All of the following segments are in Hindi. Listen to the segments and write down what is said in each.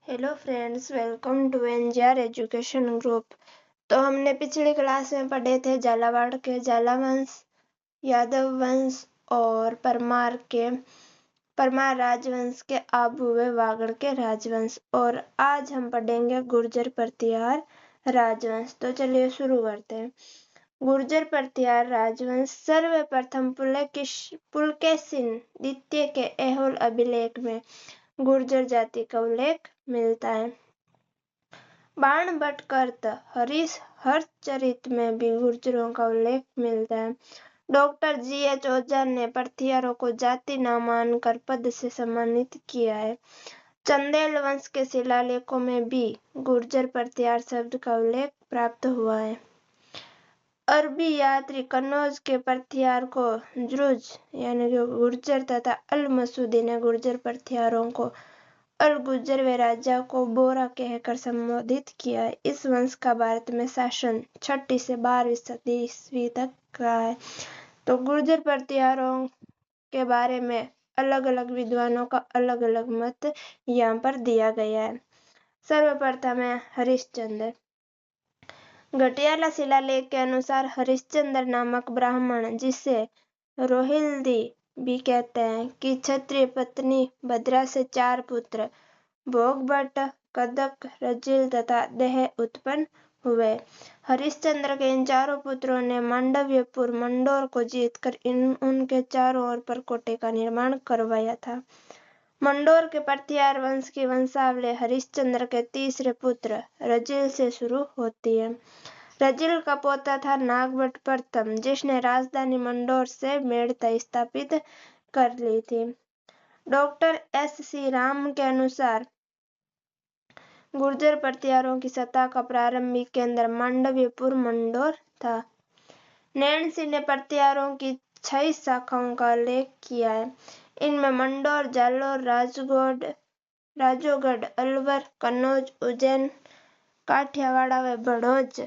Hello friends, welcome to NGR education group. तो हमने पिछली क्लास में पढ़े थे झालावाड़ के झाला वंश, यादव वंश और परमार राजवंश के आबू व वागड़ के राजवंश। और आज हम पढ़ेंगे गुर्जर प्रतिहार राजवंश। तो चलिए शुरू करते हैं। गुर्जर प्रतिहार राजवंश सर्वप्रथम पुलकेशिन द्वितीय के ऐहोल अभिलेख में गुर्जर जाति का उल्लेख मिलता है। बाणभट्ट हर्षचरित में भी गुर्जरों का उल्लेख मिलता है। Doctor G H. ओझा ने प्रतिहारों को जाति न मानकर पद से सम्मानित किया है। चंदेल वंश के शिलालेखों में भी गुर्जर प्रतिहार शब्द का उल्लेख प्राप्त हुआ है। अरबी यात्री कन्नौज के प्रतिहार को जुर्ज यानी कि गुर्जर तथा अल मसूदी ने गुर्जर प्रतिहारों को अल गुर्जर व राजा को बोरा कहकर संबोधित किया है। इस वंश का भारत में शासन 6वीं से 12वीं सदी ईस्वी तक रहा है। तो गुर्जर प्रतिहारों के बारे में अलग अलग विद्वानों का अलग अलग मत यहाँ पर दिया गया है। सर्वप्रथम है हरिश्चंद्र। घटियाला शिलालेख के अनुसार हरिश्चंद्र नामक ब्राह्मण, जिसे रोहिल्दी भी कहते हैं, कि क्षत्रिय पत्नी भद्रा से 4 पुत्र भोगभट्ट, कदक, रजिल तथा देह उत्पन्न हुए। हरिश्चंद्र के इन 4 पुत्रों ने मांडव्यपुर मंडोर को जीतकर उनके चारों ओर परकोटे का निर्माण करवाया था। मंडोर के प्रतिहार वंश की वंशावली हरिश्चंद्र के तीसरे पुत्र रजिल से शुरू होती है। रजिल का पोता था नागभट्ट प्रथम, जिसने राजधानी मंडोर से मेड़ता स्थापित कर ली थी। Doctor S.C. राम के अनुसार गुर्जर प्रतिहारों की सत्ता का प्रारंभिक केंद्र मांडव्यपुर मंडोर था। नैणसी ने प्रतिहारों की 6 शाखाओं का उल्लेख किया है। इनमें मंडोर, जालोर, राजोगढ़, अलवर, कन्नौज, उज्जैन, काठियावाड़ व बड़ौज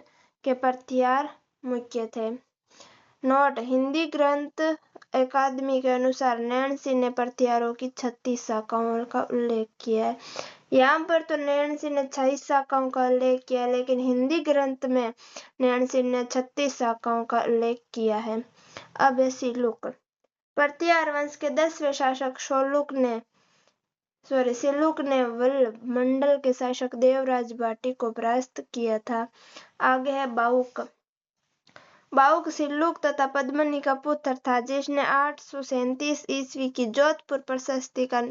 के प्रतिहार मुख्य थे। नोट: हिंदी ग्रंथ अकादमी के अनुसार नैणसी ने प्रतिहारों की 36 शाखाओं का उल्लेख किया है। यहाँ पर तो नैणसी ने 6 शाखाओं का उल्लेख किया, लेकिन हिंदी ग्रंथ में नैणसी ने 36 शाखाओं का उल्लेख किया है। अब है सिलुक। प्रतिहार वंश के 10वें शासक सिलुक ने वल्लभ मंडल के शासक देवराज भाटी को परास्त किया था। आगे है बाहुक। बाहुक सिल्लुक तथा पद्मिनी का पुत्र था, जिसने 837 ईस्वी की जोधपुर प्रशस्ति का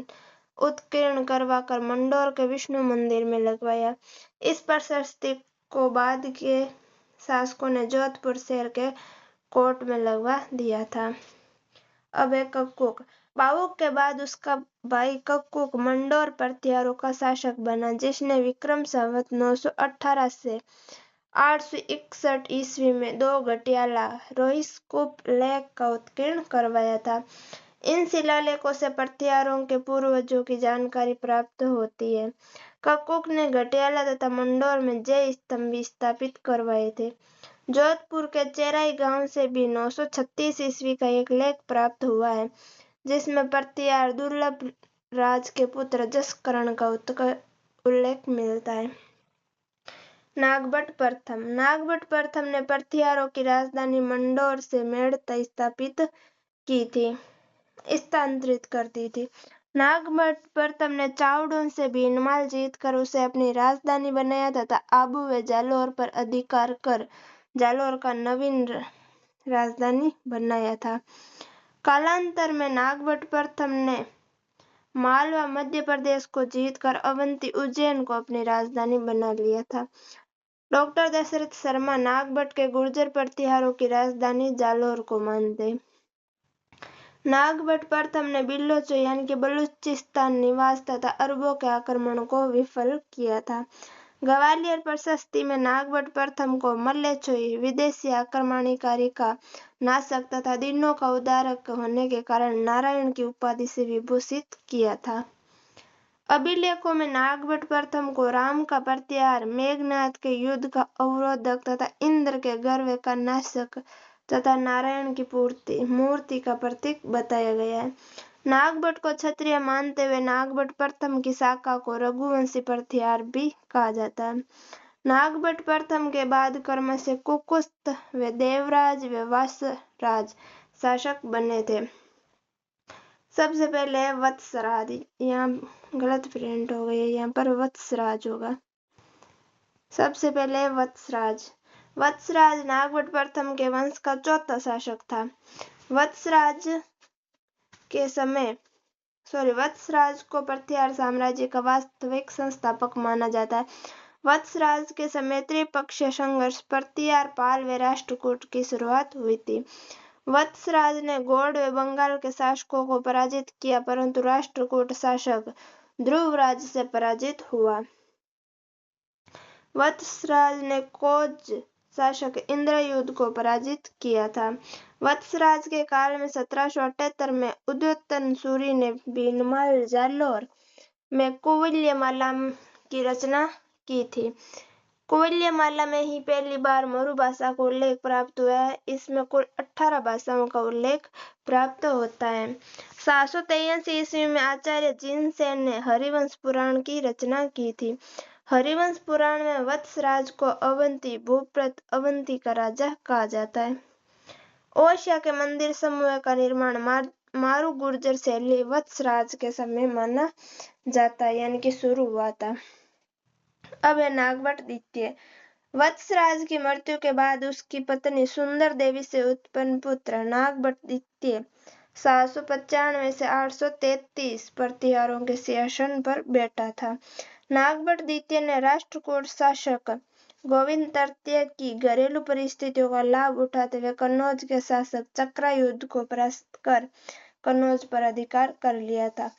उत्कीर्ण करवाकर मंडोर के विष्णु मंदिर में लगवाया। इस प्रशस्ति को बाद के शासकों ने जोधपुर शहर के कोट में लगवा दिया था। अब है कक्कुक। बाहुक के बाद उसका भाई कक्कुक मंडोर प्रतिहारों का शासक बना, जिसने विक्रम संवत 918 से 861 ईस्वी में 2 घटियाला रोहिस्कूप लेख का उत्कीर्ण करवाया था। इन शिलालेखों से प्रतिहारों के पूर्वजों की जानकारी प्राप्त होती है। कक्कुक ने घटियाला तथा मंडोर में जय स्तंभ भी स्थापित करवाए थे। जोधपुर के चेराई गांव से भी 936 ईस्वी का एक लेख प्राप्त हुआ है, जिसमें प्रतिहार दुर्लभ राज के पुत्र जसकरण का उल्लेख मिलता है। नागभट्ट प्रथम ने प्रतिहारों की राजधानी मंडोर से मेड़ता स्थानांतरित कर दी थी। नागभट्ट प्रथम ने चावड़ों से भीनमाल जीतकर उसे अपनी राजधानी बनाया तथा आबू व जालोर पर अधिकार कर जालोर का नवीन राजधानी बनाया था। कालांतर में नागभट्ट प्रथम ने मालवा मध्य प्रदेश को जीतकर अवंती उज्जैन को अपनी राजधानी बना लिया था। डॉक्टर दशरथ शर्मा नागभट्ट के गुर्जर प्रतिहारों की राजधानी जालोर को मानते। नागभट्ट प्रथम ने बिल्लोचो यानी कि बलूचिस्तान निवास तथा अरबों के आक्रमण को विफल किया था। ग्वालियर प्रशस्ति में नागभट्ट प्रथम को मल्लेच्छोई, विदेशी आक्रमणकारी का नाशक तथा दिनों का उद्धारक होने के कारण नारायण की उपाधि से विभूषित किया था। अभिलेखों में नागभट्ट प्रथम को राम का प्रतिहार, मेघनाद के युद्ध का अवरोधक तथा इंद्र के गर्व का नाशक तथा नारायण की मूर्ति का प्रतीक बताया गया है। नागभट्ट को क्षत्रिय मानते हुए नागभट्ट प्रथम की शाखा को रघुवंशी प्रथियार भी कहा जाता है। नागभट्ट प्रथम के बाद क्रम से कुकुस्त व देवराज व वत्सराज शासक बने थे। सबसे पहले वत्सराज, यहाँ गलत प्रिंट हो गई है, यहाँ पर वत्सराज होगा। सबसे पहले वत्सराज नागभट्ट प्रथम के वंश का चौथा शासक था। वत्सराज को प्रथियार साम्राज्य का वास्तविक संस्थापक माना जाता है। वत्सराज के समय त्रिपक्षीय संघर्ष प्रथियार, पाल व राष्ट्रकूट की शुरुआत हुई थी। वत्सराज ने गौड़ व बंगाल के शासकों को पराजित किया, परंतु राष्ट्रकूट शासक ध्रुवराज से पराजित हुआ। वत्सराज ने कोज शासक इंद्रयुध को पराजित किया था। वत्सराज के काल में 1778 में उद्योतन सूरी ने बीनमाल जालौर में कुवलयमाला की रचना की थी। कुवलयमाला में ही पहली बार मरु भाषा का उल्लेख प्राप्त हुआ है। इसमें कुल 18 भाषाओं का उल्लेख प्राप्त होता है। 783 ईस्वी में आचार्य जिनसेन ने हरिवंश पुराण की रचना की थी। हरिवंश पुराण में वत्सराज को अवंती भूप्रत अवंती का राजा कहा जाता है। ओसिया के मंदिर समूह का निर्माण मारू गुर्जर शैली वत्सराज के समय माना जाता है, यानी कि शुरू हुआ था। अब है नागभट्ट द्वितीय। वत्सराज की मृत्यु के बाद उसकी पत्नी सुंदर देवी से उत्पन्न पुत्र नागभट्ट द्वितीय 795 से 833 प्रतिहारों के शासन पर बैठा था। नागभट्ट द्वितीय ने राष्ट्रकूट शासक गोविंद तृतीय की घरेलू परिस्थितियों का लाभ उठाते हुए कन्नौज के शासक चक्रायुध को परास्त कर कन्नौज पर अधिकार कर लिया था।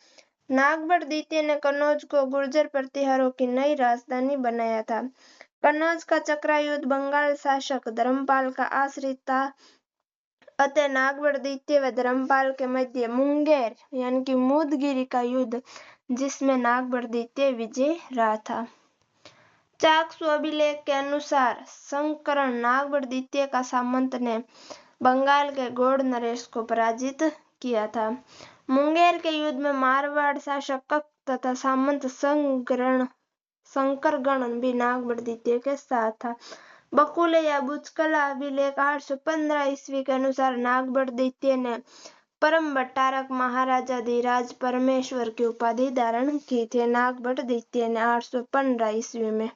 नागभट्ट द्वितीय ने कन्नौज को गुर्जर प्रतिहारों की नई राजधानी बनाया था। कन्नौज का चक्रायुध बंगाल शासक धर्मपाल का आश्रित था, अतः नागभट्ट द्वितीय व धर्मपाल के मध्य मुंगेर यानी कि मुदगिरी का युद्ध, जिसमें नागभट्ट द्वितीय विजय रहा था। चाकसू अभिलेख के अनुसार संकरण नागभट्ट द्वितीय का सामंत ने बंगाल के गौड़ नरेश को पराजित किया था। मुंगेर के युद्ध में मारवाड़ शासक कक तथा सामंत शंकरगण भी नागभट्ट द्वितीय के साथ था। बकुले या बुचकला अभिलेख 815 ईस्वी के अनुसार नागभट्ट द्वितीय ने परम भट्टारक महाराजाधिराज परमेश्वर की उपाधि धारण की थी। नागभट्ट द्वितीय ने 815 ईस्वी में।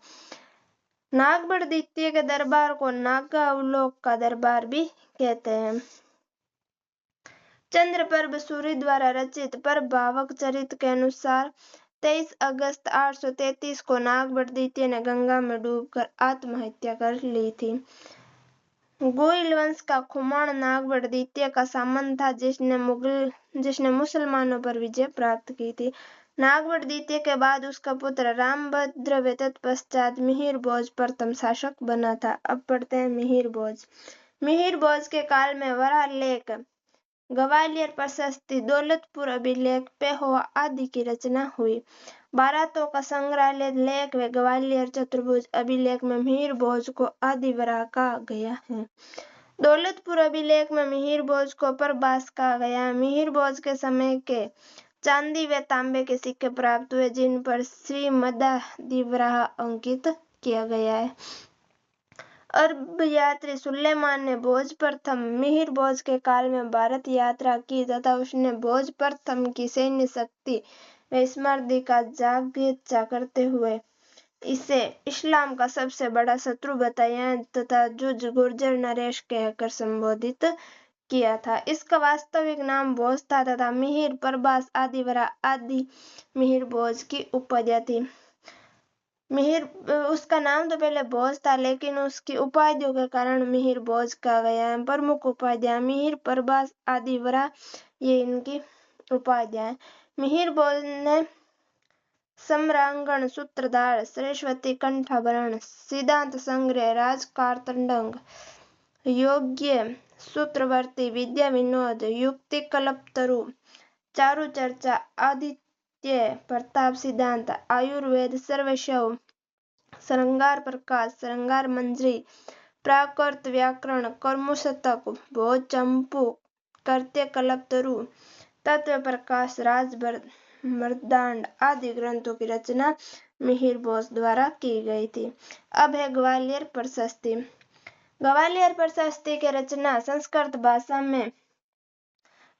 नागभट्ट द्वितीय के दरबार को नागावलोक का दरबार भी कहते हैं। चंद्रप्रभ सूरी द्वारा रचित प्रभावक चरित्र के अनुसार 23 अगस्त 833 को नागभट्ट द्वितीय ने गंगा में डूबकर आत्महत्या कर ली थी। गोइल वंश का खुमान नागभट्ट द्वितीय का सामंत था, जिसने मुसलमानों पर विजय प्राप्त की थी। नागभट्ट द्वितीय के बाद उसका पुत्र रामभद्र व तत्पश्चात मिहिर भोज प्रथम शासक बना था। अब पढ़ते हैं मिहिर भोज। मिहिर भोज के काल में वराह लेख, ग्वालियर प्रशस्ति, दौलतपुर अभिलेख, पेहोवा आदि की रचना हुई। बारातों का संग्रहालय लेख व ग्वालियर चतुर्भुज अभिलेख में मिहिर भोज को आदि वराह कहा गया है। दौलतपुर अभिलेख में मिहिर भोज को प्रभास कहा गया है। मिहिर भोज के समय के चांदी व तांबे के सिक्के प्राप्त हुए, जिन पर श्रीमदादि वराह अंकित किया गया है। अरब यात्री सुलेमान ने भोज प्रथम मिहिर भोज के काल में भारत यात्रा की तथा उसने भोज प्रथम की सैन्य शक्ति व समृद्धि का जागीचा करते हुए इसे इस्लाम का सबसे बड़ा शत्रु बताया तथा जुज गुर्जर नरेश कहकर संबोधित किया था। इसका वास्तविक नाम भोज था तथा मिहिर, प्रभास आदि वराह आदि मिहिर भोज की उपाधियां थी। उसका नाम तो पहले भोज था, लेकिन उसकी उपाधियों के कारण मिहिर भोज कहा गया है। प्रमुख उपाधियां मिहिर, प्रभास आदि वराह, ये इनकी उपाधियां हैं। मिहिर भोज ने सम्रांगण, सूत्रधार, सरस्वती कंठाभरण, सिद्धांत संग्रह, राजकारतंडग, योग्य, सूत्रवर्ती, विद्या विनोद, युक्ति कल्पतरु, चारु चर्चा, आदित्य प्रताप सिद्धांत, आयुर्वेद, सर्वस्व, श्रृंगार प्रकाश, श्रृंगार मंजरी, प्राकृत व्याकरण, कर्मशतक, भोज चंपू, कृत्य कल्पतरु, तत्व प्रकाश, मर्दांड आदि ग्रंथों की रचना मिहिर बोस द्वारा की गई थी। अब है ग्वालियर प्रशस्ति। ग्वालियर प्रशस्ति की रचना संस्कृत भाषा में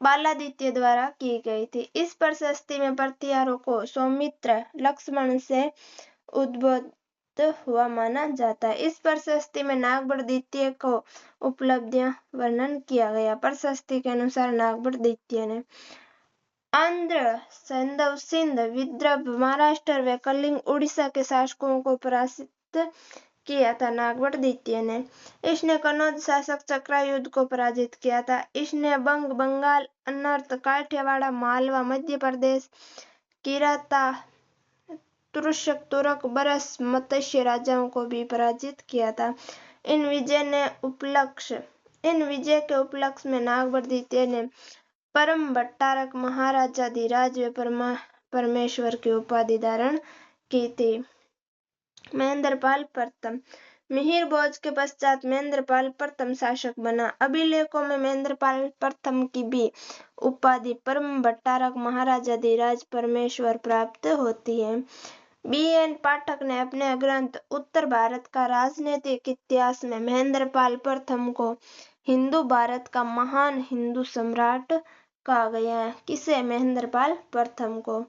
बालादित्य द्वारा की गई थी। इस प्रशस्ति में प्रतिहारों को सौमित्र लक्ष्मण से उद्बुद्ध हुआ माना जाता है। इस प्रशस्ति में नागबड़ द्वितीय को उपलब्धियां वर्णन किया गया। प्रशस्ति के अनुसार नागबड़ द्वितीय ने आंध्र, सैंधव, सिंध, विदर्भ, महाराष्ट्र व कलिंग उड़ीसा के शासकों को पराजित किया था। नागबड़ द्वितीय ने इसने कन्नौज शासक चक्रायुध को पराजित किया था। इसने बंग, बंगाल, अनर्त, काठियावाड़, मालवा, मध्य प्रदेश, किराता, तुरक, बरस, मत्स्य राजाओं को भी पराजित किया था। इन विजय के उपलक्ष्य में नागबड़ द्वितीय ने परम भट्टारक, महाराजाधिराज व परमेश्वर की उपाधि धारण की थी। महेंद्रपाल प्रथम। मिहिर भोज के पश्चात महेंद्रपाल प्रथम शासक बना। अभिलेखों में महेंद्रपाल प्रथम की भी उपाधि परम भट्टारक, महाराजाधिराज, परमेश्वर प्राप्त होती है। B.N. पाठक ने अपने ग्रंथ उत्तर भारत का राजनीतिक इतिहास में महेंद्रपाल प्रथम को हिंदू भारत का महान हिंदू सम्राट कहा गया है। किसे? महेंद्रपाल प्रथम को।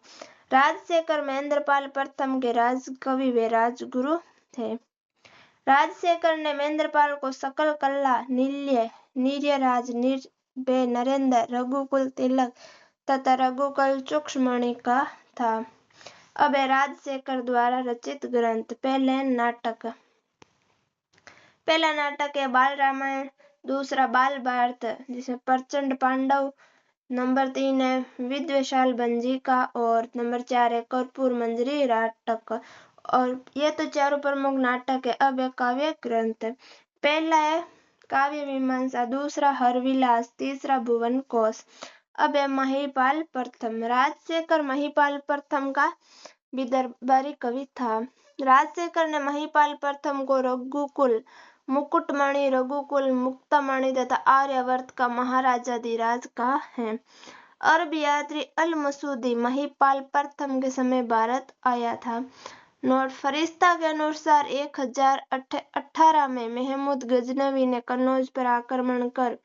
राजशेखर महेंद्रपाल प्रथम के राजकवि व राजगुरु थे। राजशेखर ने महेंद्रपाल को सकल कला, नीर्यराज, नरेंद्र, रघुकुल तिलक तथा रघुकुल चूड़ामणि कहा था। अब है राजशेखर द्वारा रचित ग्रंथ। पहला नाटक है बाल रामायण, दूसरा बाल भारत जिसे प्रचंड पांडव, नंबर 3 है विद्वेषाल भंजी का और नंबर 4 है कर्पूर मंजरी नाटक। और ये तो चारों प्रमुख नाटक है। अब है काव्य ग्रंथ। पहला है काव्य मीमांसा, दूसरा हरविलास, तीसरा भुवन कोश। अब है महिपाल प्रथम। राजशेखर महिपाल प्रथम का विदर्भारी कवि था। राजशेखर ने महिपाल प्रथम को रघुकुल मुकुटमणि, रघुकुल मुक्तामणि तथा आर्यावर्त का महाराजाधिराज कहा है। अरब यात्री अल मसूदी महिपाल प्रथम के समय भारत आया था। नोट फरिश्ता के अनुसार 1018 में महमूद गजनवी ने कन्नौज पर आक्रमण कर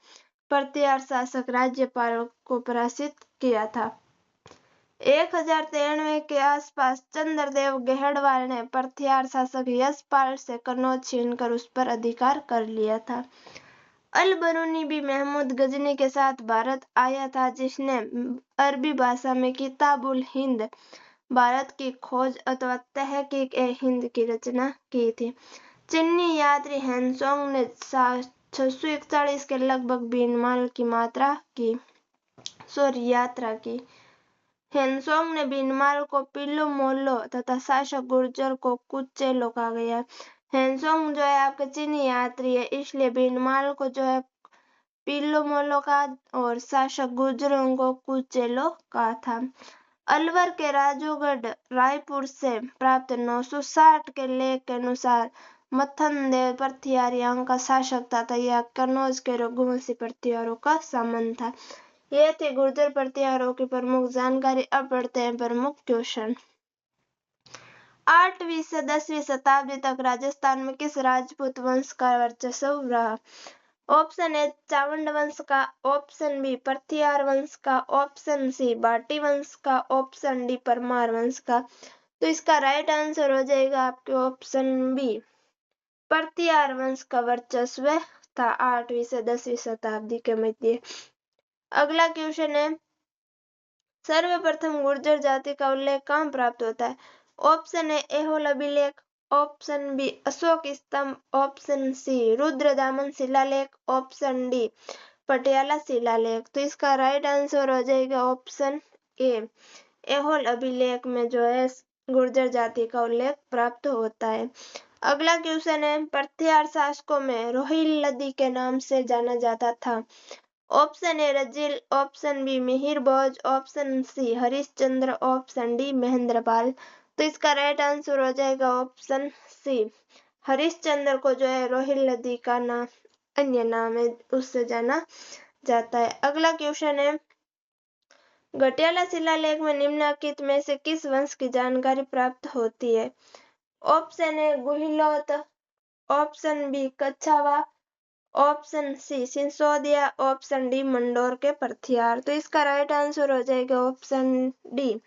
प्रतिहार शासक राज्यपाल को पराजित किया था। 1093 के आसपास चंद्रदेव गहड़वाल ने प्रतिहार शासक यशपाल से कन्नौज छीनकर उस पर अधिकार कर लिया था। अल बरूनी भी महमूद गजनी के साथ भारत आया था, जिसने अरबी भाषा में किताबुल हिंद, भारत की खोज अथवा तहकीक-ए-हिंद की रचना की थी। चीनी यात्री हेनसोंग ने 641 के लगभग बीनमाल की यात्रा की। हेनसोंग ने बीनमाल को पिल्लू मोल्लो तथा शासक गुर्जर को कुचेलो कहा गया। हेनसोंग जो है आपके चीनी यात्री है, इसलिए बीनमाल को जो है पिल्लू मोल्लो का और शासक गुर्जरों को कुचेलो कहा था। अलवर के राजूगढ़ रायपुर से प्राप्त 960 के लेख के अनुसार मथनदेव प्रतिहार यहाँ का शासक था तथा यह कन्नौज के रघुवंशी प्रतिहारों का सामंत था। ये थे गुर्जर प्रतिहारों की प्रमुख जानकारी। अब पढ़ते हैं प्रमुख क्वेश्चन। 8वीं से 10वीं शताब्दी तक राजस्थान में किस राजपूत वंश का वर्चस्व रहा? ऑप्शन ए चावंड वंश का, ऑप्शन बी प्रतिहार वंश का, ऑप्शन सी भाटी वंश का, ऑप्शन डी परमार वंश का। तो इसका राइट आंसर हो जाएगा आपके ऑप्शन बी, प्रतिहार वंश का वर्चस्व था 8वीं से 10वीं शताब्दी के मध्य। अगला क्वेश्चन है सर्वप्रथम गुर्जर जाति का उल्लेख कहाँ प्राप्त होता है? ऑप्शन ए ऐहोल अभिलेख, ऑप्शन बी अशोक स्तंभ, ऑप्शन सी रुद्रदामन शिलालेख, ऑप्शन डी पटियाला शिलालेख। तो इसका राइट आंसर हो जाएगा ऑप्शन ए, ऐहोल अभिलेख में जो है गुर्जर जाति का उल्लेख प्राप्त होता है। अगला क्वेश्चन है प्रतिहार शासकों में रोहिल्लदी के नाम से जाना जाता था। Option A Rajil, option B Mihir Bhoj, option C Harishchandra, option D Mahendrapal. तो इसका राइट आंसर हो जाएगा ऑप्शन सी, हरिश्चंद्र को जो है रोहिल्लदी का नाम अन्य नाम है उससे जाना जाता है। अगला क्वेश्चन है घटियाला शिलालेख में निम्नलिखित में से किस वंश की जानकारी प्राप्त होती है? Option A Guhilot, option B Kachhawa, option C Sisodia, option D Mandore के प्रतिहार। तो इसका राइट आंसर हो जाएगा ऑप्शन डी,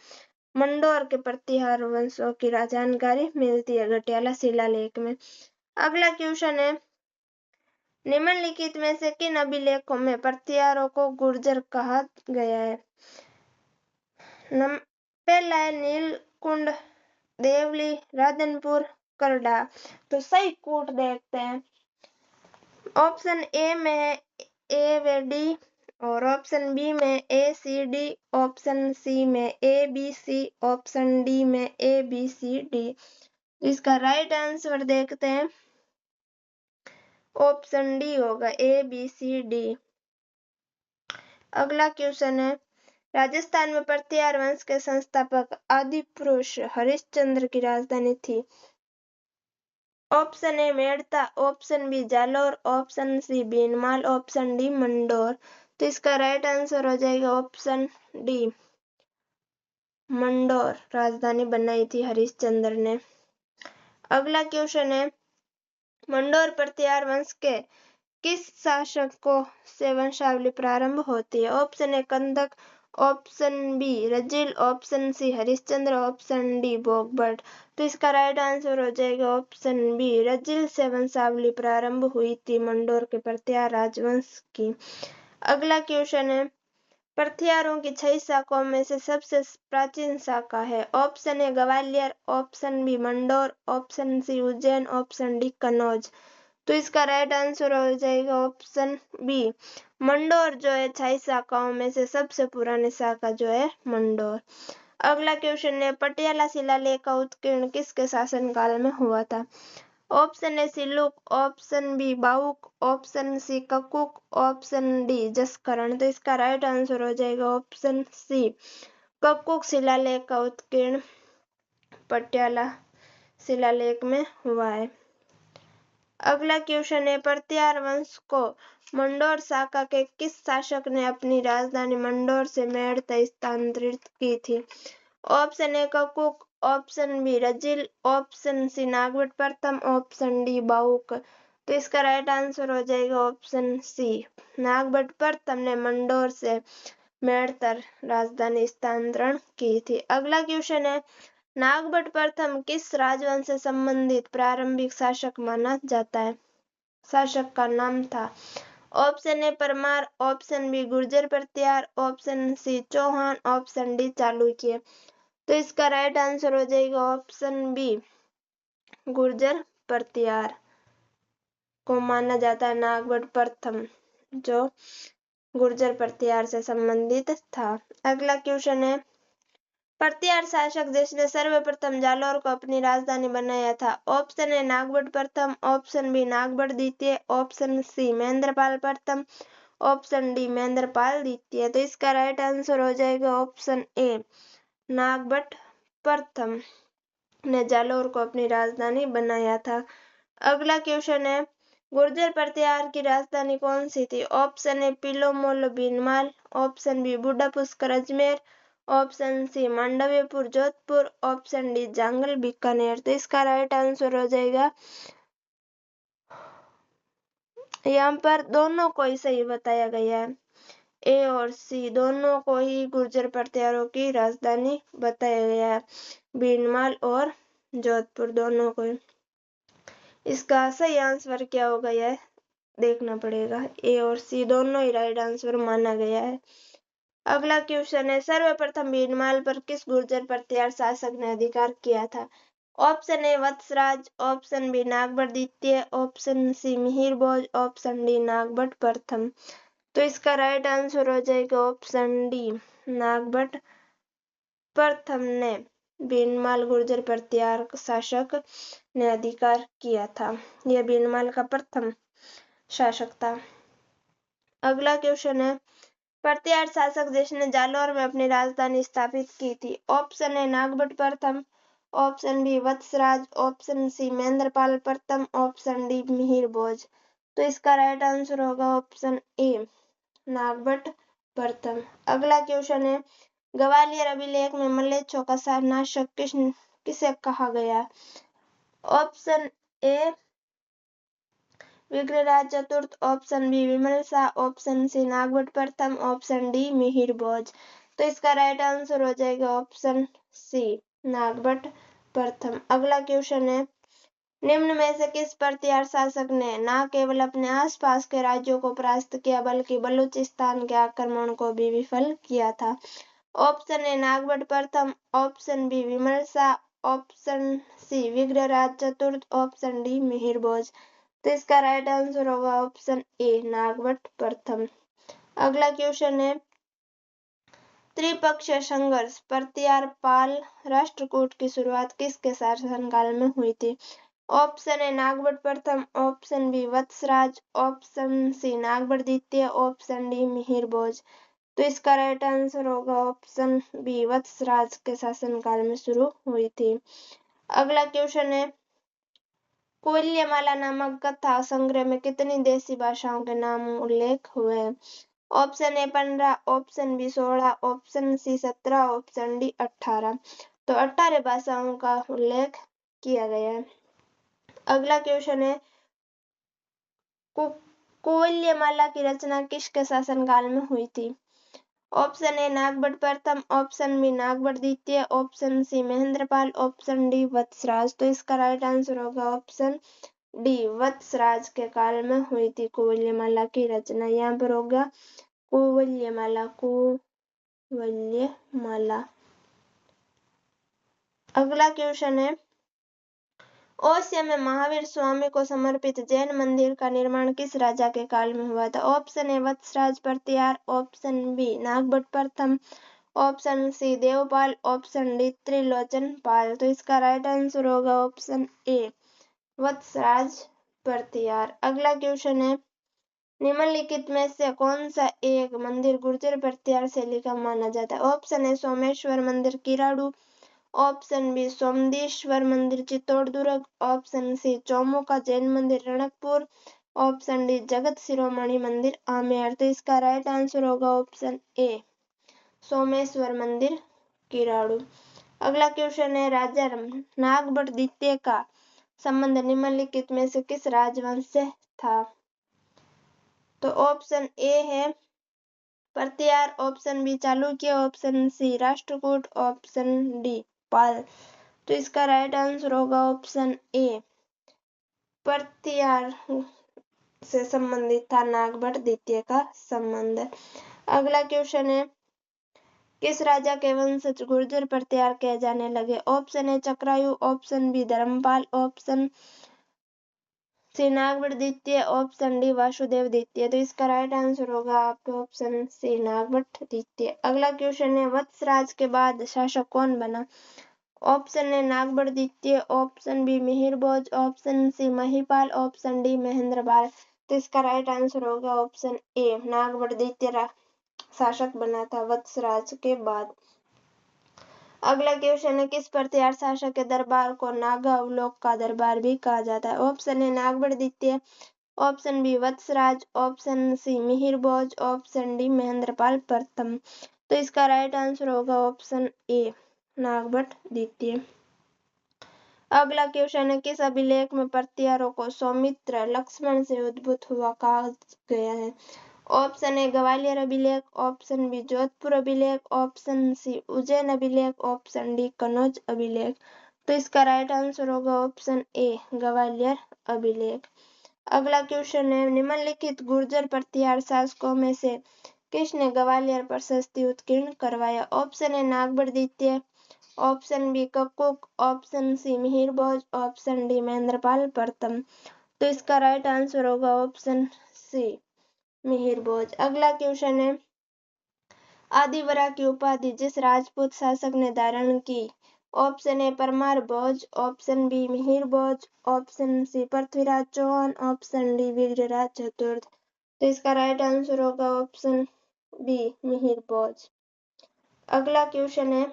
मंडोर के प्रतिहार वंशों की जानकारी मिलती है घटियाला शिलालेख में। अगला क्वेश्चन है, निम्नलिखित में से किन अभिलेखों में प्रतिहारों को गुर्जर कहा गया है? पहला है नीलकुंड, देवली, राधनपुर, करडा। तो सही कूट देखते हैं। ऑप्शन ए में है ए व डी, और ऑप्शन बी में ए सी डी, ऑप्शन सी में A B C, option D में ए बी सी डी। इसका राइट आंसर देखते हैं, ऑप्शन डी होगा, ए बी सी डी। अगला क्वेश्चन है, राजस्थान में प्रतिहार वंश के संस्थापक आदिपुरुष हरिश्चंद्र की राजधानी थी? Option A Merta, option B Jalore, option C Binmal, option D Mandore. तो इसका राइट आंसर हो जाएगा ऑप्शन डी, मंडोर राजधानी बनाई थी हरिश्चंद्र ने। अगला क्वेश्चन है, मंडोर प्रतिहार वंश के किस शासक से वंशावली प्रारंभ होती है? Option A Kandak, option B Rajil, option C Harishchandra, option D Bhogbhat. तो इसका राइट आंसर हो जाएगा ऑप्शन बी, रजिल से वंशावली प्रारंभ हुई थी मंडोर के प्रतिहार राजवंश की। अगला क्वेश्चन है, प्रतिहारों की 6 शाखाओं में से सबसे प्राचीन शाखा है? Option A Gwalior, option B Mandore, option C Ujjain, option D Kannauj. तो इसका राइट आंसर हो जाएगा ऑप्शन बी, मंडोर जो है 6 शाखाओं में से सबसे पुरानी शाखा जो है मंडोर। अगला क्वेश्चन है, पटियाला शिलालेख का उत्कीर्ण किसके शासनकाल में हुआ था? Option A Siluk, option B Bahuk, option C Kakuk, option D Jaskaran. तो इसका राइट आंसर हो जाएगा ऑप्शन सी, ककुक शिलालेख का उत्कीर्ण पटियाला शिलालेख में हुआ है। अगला क्वेश्चन है, प्रतिहार वंश को मंडोर शाखा के किस शासक ने अपनी राजधानी मंडोर से मेड़ता स्थानांतरित की थी? Option A Kakuk, option B Rajil, option C Nagabhata प्रथम, ऑप्शन डी बाहुक। तो इसका राइट आंसर हो जाएगा ऑप्शन सी, नागभट्ट प्रथम ने मंडोर से मेड़ता राजधानी स्थानांतरण की थी। अगला क्वेश्चन है, नागभट्ट प्रथम किस राजवंश से संबंधित प्रारंभिक शासक माना जाता है? शासक का नाम था? Option A Parmar, option B Gurjara Pratihara, option C Chauhan, option D Chalukya. तो इसका राइट आंसर हो जाएगा ऑप्शन बी, गुर्जर प्रतिहार को माना जाता है नागभट्ट प्रथम, जो गुर्जर प्रतिहार से संबंधित था। अगला क्वेश्चन है, प्रतिहार शासक जिसने सर्वप्रथम जालौर को अपनी राजधानी बनाया था? ऑप्शन ए नागभट्ट प्रथम, ऑप्शन बी नागभट्ट द्वितीय, ऑप्शन सी महेंद्रपाल प्रथम, ऑप्शन डी महेंद्रपाल द्वितीय। तो इसका राइट आंसर हो जाएगा ऑप्शन ए, नागभट्ट प्रथम ने जालौर को अपनी राजधानी बनाया था। अगला क्वेश्चन है, गुर्जर प्रतिहार की राजधानी कौन सी थी? Option A Pilomolo Binmal, option B Budha Pushkar Ajmer, option C Mandavyapur Jodhpur, option D Jangal Bikaner. तो इसका राइट आंसर हो जाएगा, यहाँ पर दोनों को ही सही बताया गया है, ए और सी दोनों को ही गुर्जर प्रतिहारों की राजधानी बताया गया है, बीनमाल और जोधपुर दोनों को। इसका सही आंसर क्या होगा यह देखना पड़ेगा, ए और सी दोनों ही राइट आंसर माना गया है। अगला क्वेश्चन है, सर्वप्रथम बीनमाल पर किस गुर्जर प्रतिहार शासक ने अधिकार किया था? Option A Vatsraj, option B Nagabhata द्वितीय, ऑप्शन सी मिहिर भोज, ऑप्शन डी नागभट्ट प्रथम। तो इसका राइट आंसर हो जाएगा ऑप्शन डी, नागभट्ट प्रथम ने बीनमाल गुर्जर प्रतिहार शासक ने अधिकार किया था। यह बीनमाल का प्रथम शासक था। अगला क्वेश्चन है, प्रतिहार शासक जिसने जालौर में अपनी राजधानी स्थापित की थी? ऑप्शन ए नागभट्ट प्रथम, option B Vatsaraj, option C Mahendrapal प्रथम, ऑप्शन डी मिहिर भोज। तो इसका राइट आंसर होगा ऑप्शन ए, नागभट्ट प्रथम। अगला क्वेश्चन है, ग्वालियर अभिलेख में मलेच्छों का नाशक किसे कहा गया? ऑप्शन ए विग्रहराज चतुर्थ, ऑप्शन बी विमल शाह, ऑप्शन सी नागभट्ट प्रथम, ऑप्शन डी मिहिर भोज। तो इसका राइट आंसर हो जाएगा ऑप्शन सी नागभट्ट प्रथम। अगला क्वेश्चन है, निम्न में से किस प्रतिहार शासक ने न केवल अपने आसपास के राज्यों को परास्त किया बल्कि बलूचिस्तान के आक्रमण को भी विफल किया था? ऑप्शन ए नागभट्ट प्रथम, ऑप्शन बी विमल शाह, ऑप्शन सी विग्रहराज चतुर्थ, ऑप्शन डी मिहिर भोज। तो इसका राइट आंसर होगा ऑप्शन ए नागभट्ट प्रथम। अगला क्वेश्चन है, त्रिपक्षीय संघर्ष प्रतिहार पाल राष्ट्रकूट की शुरुआत किसके शासनकाल में हुई थी? ऑप्शन ए नागभट्ट प्रथम, option B Vatsaraj, option C Nagabhata द्वितीय, ऑप्शन डी मिहिर भोज। तो इसका राइट आंसर होगा ऑप्शन बी वत्सराज के शासनकाल में शुरू हुई थी। अगला क्वेश्चन है, कुल्यमाला नामक कथा संग्रह में कितनी देसी भाषाओं के नाम उल्लेख हुए हैं? Option A 15, option B 16, option C 17, option D 18। तो 18 भाषाओं का उल्लेख किया गया है। अगला क्वेश्चन है, कुल्यमाला की रचना किसके शासनकाल में हुई थी? ऑप्शन ए नागभट्ट प्रथम, ऑप्शन बी नागभट्ट द्वितीय, option C Mahendrapala, option D Vatsaraja. तो इसका राइट आंसर होगा ऑप्शन डी वत्सराज के काल में हुई थी कुल्यमाला की रचना। यहाँ पर होगा कुल्यमाला। अगला क्वेश्चन है, ओसिया में महावीर स्वामी को समर्पित जैन मंदिर का निर्माण किस राजा के काल में हुआ था? Option A Vatsraj Pratihar, option B Nagabhata प्रथम, option C Devpal, option D Trilochan Pal. तो इसका राइट आंसर होगा ऑप्शन ए वत्सराज प्रतिहार। अगला क्वेश्चन है, निम्नलिखित में से कौन सा एक मंदिर गुर्जर प्रतिहार शैली का माना जाता है? ऑप्शन ए सोमेश्वर मंदिर किराड़ू, ऑप्शन बी सोमदेश्वर मंदिर चित्तौड़दुर्ग, ऑप्शन सी चौमुखा जैन मंदिर रणकपुर, ऑप्शन डी जगत शिरोमणि मंदिर आमेर। तो इसका राइट आंसर होगा ऑप्शन ए सोमेश्वर मंदिर किराड़ू। अगला क्वेश्चन है, राजा नागभट्ट द्वितीय का संबंध निम्नलिखित में से किस राजवंश से था? तो ऑप्शन ए है Pratihar, option B Chalukya, option C Rashtrakuta, option D Pala. तो इसका राइट आंसर होगा ऑप्शन ए प्रतिहार से संबंधित था नागभट्ट द्वितीय का संबंध। अगला क्वेश्चन है, किस राजा के वंशज गुर्जर प्रतिहार किए जाने लगे? Option A Chakrayu, option B Dharmapal, option C Nagabhata द्वितीय, ऑप्शन डी वासुदेव द्वितीय। तो इसका राइट आंसर होगा आपका ऑप्शन सी नागभट्ट द्वितीय। अगला क्वेश्चन है, वत्सराज के बाद शासक कौन बना? ऑप्शन ए नागभट्ट द्वितीय, ऑप्शन बी मिहिर भोज, option C Mahipal, option D Mahendrapal. तो इसका राइट आंसर होगा ऑप्शन ए नागभट्ट द्वितीय शासक बना था वत्सराज के बाद। अगला क्वेश्चन है, किस प्रतिहार शासक के दरबार को नागा अवलोक का दरबार भी कहा जाता है? ऑप्शन ए नागभट्ट द्वितीय, option B Vatsaraj, option C Mihir भोज, ऑप्शन डी महेंद्रपाल प्रथम। तो इसका राइट आंसर होगा ऑप्शन ए नागभट्ट द्वितीय। अगला क्वेश्चन है, किस अभिलेख में प्रतिहारों को सौमित्र लक्ष्मण से उद्भूत हुआ कहा गया है? ऑप्शन ए ग्वालियर अभिलेख, ऑप्शन बी जोधपुर अभिलेख, ऑप्शन सी उज्जैन अभिलेख, ऑप्शन डी कनौज अभिलेख। तो इसका राइट आंसर होगा ऑप्शन ए ग्वालियर अभिलेख। अगला क्वेश्चन है, निम्नलिखित गुर्जर प्रतिहार शासकों में से किसने ग्वालियर पर प्रशस्ति उत्कीर्ण करवाया? ऑप्शन ए नागभट्ट द्वितीय, option B Kakkuk, option C Mihir भोज, ऑप्शन डी महेंद्रपाल प्रथम। तो इसका राइट आंसर होगा ऑप्शन सी मिहिर भोज। अगला क्वेश्चन है, आदिवरा की उपाधि जिस राजपूत शासक ने धारण की? Option A Paramara Bhoja, option B Mihir Bhoj, option C Prithviraj Chauhan, option D Vigraharaja चतुर्थ। तो इसका राइट आंसर होगा ऑप्शन बी मिहिर भोज। अगला क्वेश्चन है,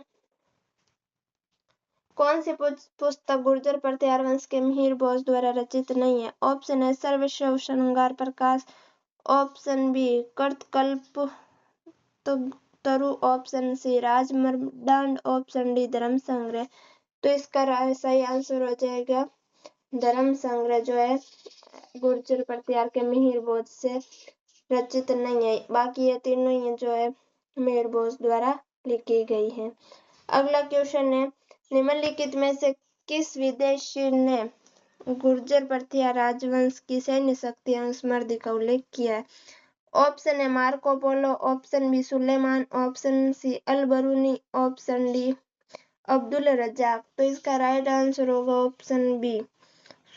कौन सी पुस्तक गुर्जर प्रतिहार वंश के मिहिर भोज द्वारा रचित नहीं है? ऑप्शन ए सर्वस्व श्रृंगार प्रकाश, ऑप्शन बी कर्तकल्प तरु, ऑप्शन सी राजमर्दांड, ऑप्शन डी धर्म संग्रह। तो इसका सही आंसर हो जाएगा धर्म संग्रह, जो है गुर्जर प्रतिहार के मिहिर भोज से रचित नहीं है। बाकी ये तीनों ही जो है मिहिर भोज द्वारा लिखी गई है। अगला क्वेश्चन है, निम्नलिखित में से किस विदेशी ने गुर्जर प्रतिहार राजवंश की सैन्य शक्ति एवं समृद्धि का उल्लेख किया है? ऑप्शन है Marco Polo, option B Sulaiman, option C Al Biruni, option D Abdul Razzaq. तो इसका राइट आंसर होगा ऑप्शन बी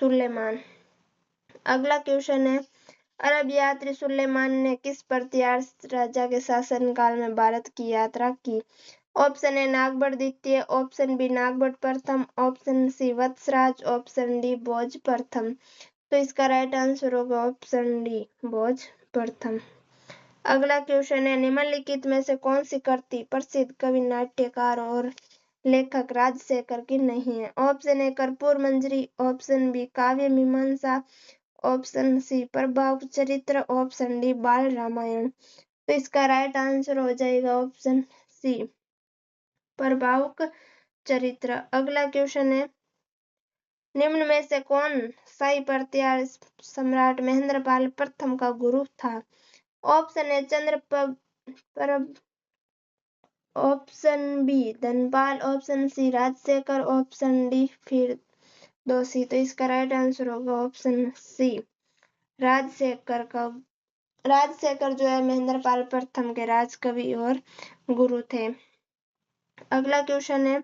सुलेमान। अगला क्वेश्चन है, अरब यात्री सुलेमान ने किस प्रतिहार राजा के शासनकाल में भारत की यात्रा की? ऑप्शन ए नागभट्ट द्वितीय, ऑप्शन बी नागभट्ट प्रथम, option C Vatsraj, option D Bhoj प्रथम। तो इसका राइट आंसर होगा ऑप्शन डी भोज प्रथम। अगला क्वेश्चन है, निम्नलिखित में से कौन सी कृति प्रसिद्ध कवि, नाट्यकार और लेखक राजशेखर की नहीं है? ऑप्शन ए कर्पूर मंजरी, ऑप्शन बी काव्य मीमांसा, ऑप्शन सी प्रभाव चरित्र, ऑप्शन डी बाल रामायण। तो इसका राइट आंसर हो जाएगा ऑप्शन सी प्रभाव चरित्र। अगला क्वेश्चन है, निम्न में से कौन शाही प्रतिहार सम्राट महेंद्रपाल प्रथम का गुरु था? Option A Chandraprabha, option B Dhanapala, option C Rajshekhar, option D फिर दोषी। तो इसका राइट आंसर होगा ऑप्शन सी राजशेखर जो है महेंद्रपाल प्रथम के राजकवि और गुरु थे। अगला क्वेश्चन है,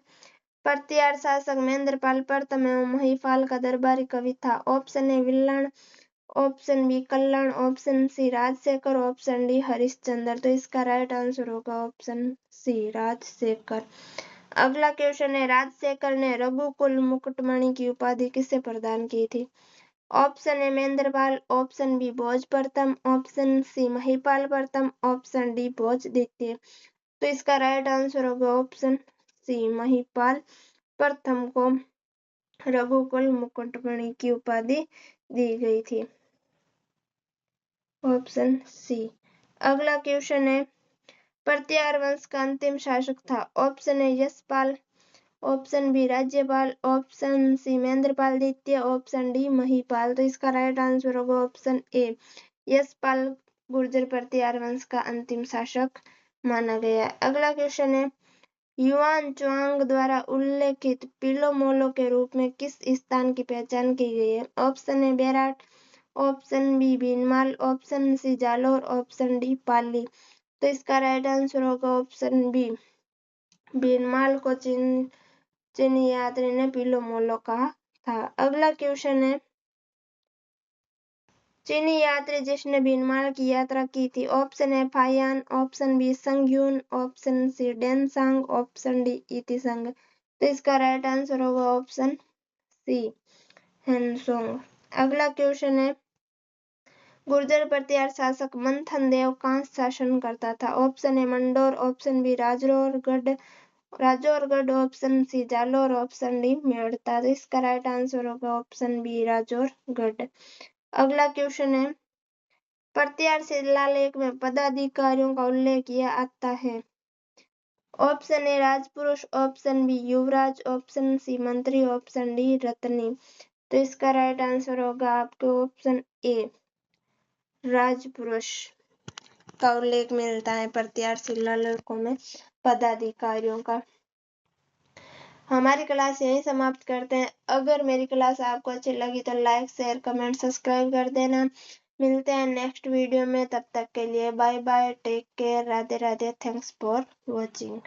प्रतिहार शासक महेंद्रपाल प्रथम एवं महिपाल का दरबारी कवि था? Option A Villan, option B Kalyan, option C Rajshekhar, option D Harishchandra. तो इसका राइट आंसर होगा ऑप्शन सी राजशेखर। अगला क्वेश्चन है, राजशेखर ने रघुकुल मुकुटमणि की उपाधि किसे प्रदान की थी? Option A Mahendrapal, option B Bhoj प्रथम, ऑप्शन सी महिपाल प्रथम, ऑप्शन डी भोज द्वितीय। तो इसका राइट आंसर होगा ऑप्शन सी महिपाल प्रथम को रघुकुल मुकुटमणि की उपाधि दी गई थी, ऑप्शन सी। अगला क्वेश्चन है, प्रतिहार वंश का अंतिम शासक था? Option A Yashpal, option B Rajyapala, option C Mahendrapala द्वितीय, ऑप्शन डी महिपाल। तो इसका राइट आंसर होगा ऑप्शन ए यशपाल गुर्जर प्रतिहार वंश का अंतिम शासक माना गया। अगला क्वेश्चन है, युआन च्वांग द्वारा उल्लेखित पीलो मोलो के रूप में किस स्थान की पहचान की गई है? Option A Bairat, option B Bhinmal, option C Jalore, option D Pali. तो इसका राइट आंसर होगा ऑप्शन बी भीनमाल को चीनी यात्री ने पीलो मोलो कहा था। अगला क्वेश्चन है, चीनी यात्री जिसने भीनमाल की यात्रा की थी? Option A Fahien, option B Sungyun, option C Hiuen Tsang, option D Itsing. तो इसका राइट आंसर होगा ऑप्शन सी हेनसोंग। अगला क्वेश्चन है, गुर्जर प्रतिहार शासक मंथन देव कहाँ शासन करता था? Option A Mandore, option B Rajorgarh, option C Jalore, option D Merta. तो इसका राइट आंसर होगा ऑप्शन बी राजौरगढ़। अगला क्वेश्चन है, प्रतिहार शिलालेख में पदाधिकारियों का उल्लेख किया आता है? ऑप्शन ए राजपुरुष, ऑप्शन बी युवराज, ऑप्शन सी मंत्री, ऑप्शन डी रत्नी। तो इसका राइट आंसर होगा आपको ऑप्शन ए राजपुरुष का उल्लेख मिलता है प्रतिहार शिलालेखों में पदाधिकारियों का। हमारी क्लास यहीं समाप्त करते हैं। अगर मेरी क्लास आपको अच्छी लगी तो लाइक, शेयर, कमेंट, सब्सक्राइब कर देना। मिलते हैं नेक्स्ट वीडियो में, तब तक के लिए bye bye, take care, Radhe Radhe, thanks for watching.